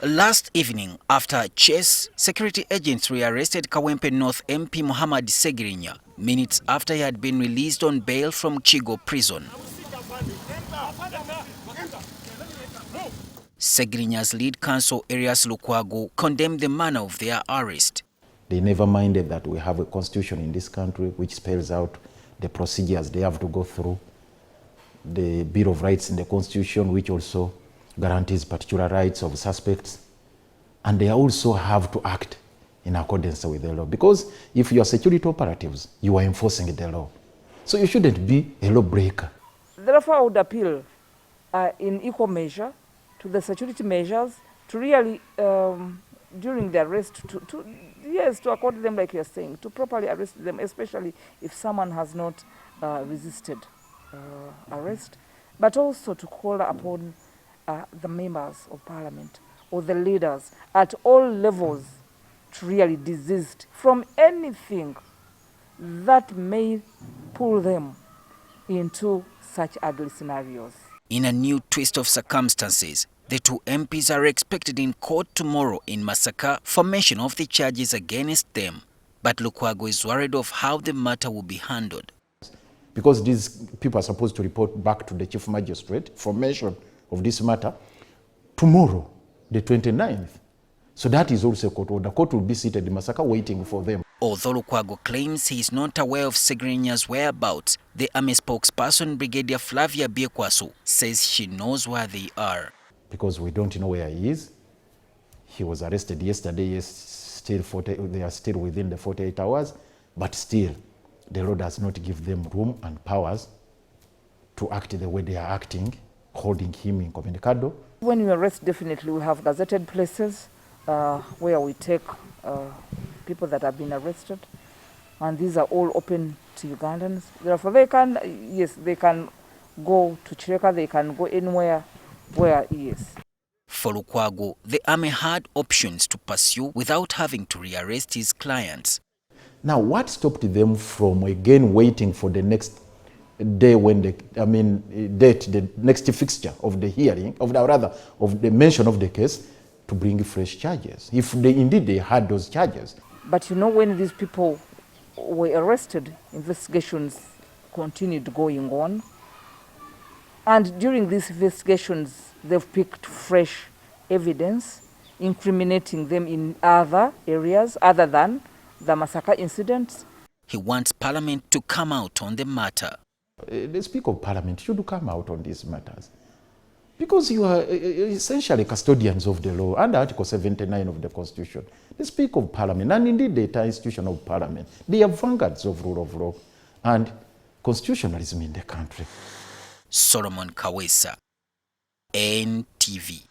Last evening, after a chase, security agents rearrested Kawempe North MP Muhammad Ssegirinya minutes after he had been released on bail from Chigo prison. Ssegirinya's lead counsel Erias Lukwago condemned the manner of their arrest. They never minded that we have a constitution in this country which spells out the procedures they have to go through, the Bill of Rights in the constitution which also guarantees particular rights of suspects, and they also have to act in accordance with the law, because if you are security operatives, you are enforcing the law. So you shouldn't be a lawbreaker. Therefore, I would appeal in equal measure to the security measures to really, during the arrest, to accord them, like you're saying, to properly arrest them, especially if someone has not resisted arrest, but also to call upon the members of parliament or the leaders at all levels to really desist from anything that may pull them into such ugly scenarios. In a new twist of circumstances, the two MPs are expected in court tomorrow in Masaka for mention of the charges against them. But Lukwago is worried of how the matter will be handled. Because these people are supposed to report back to the Chief Magistrate for mention of this matter tomorrow, the 29th. So that is also a court order. The court will be seated in Masaka waiting for them. Although Lukwago claims he is not aware of Ssegirinya's whereabouts, the army spokesperson, Brigadier Flavia Byekwaso, says she knows where they are. Because we don't know where he is. He was arrested yesterday. They are still within the 48 hours, but still, the law does not give them room and powers to act the way they are acting, holding him incommunicado. When we arrest, definitely we have gazetted places where we take people that have been arrested, and these are all open to Ugandans. Therefore, they can, yes, they can go to Kireka, they can go anywhere where he is. For Lukwago, the army had options to pursue without having to rearrest his clients. Now, what stopped them from again waiting for the next day when the next fixture of the hearing, of the mention of the case, to bring fresh charges, if indeed they had those charges? But you know, when these people were arrested, investigations continued going on. And during these investigations, they've picked fresh evidence incriminating them in other areas other than the Masaka incidents. He wants Parliament to come out on the matter. The Speaker of Parliament should come out on these matters, because you are essentially custodians of the law under Article 79 of the Constitution. The Speaker of Parliament, and indeed the entire institution of Parliament, they are vanguards of rule of law and constitutionalism in the country. Solomon Kawesa, NTV.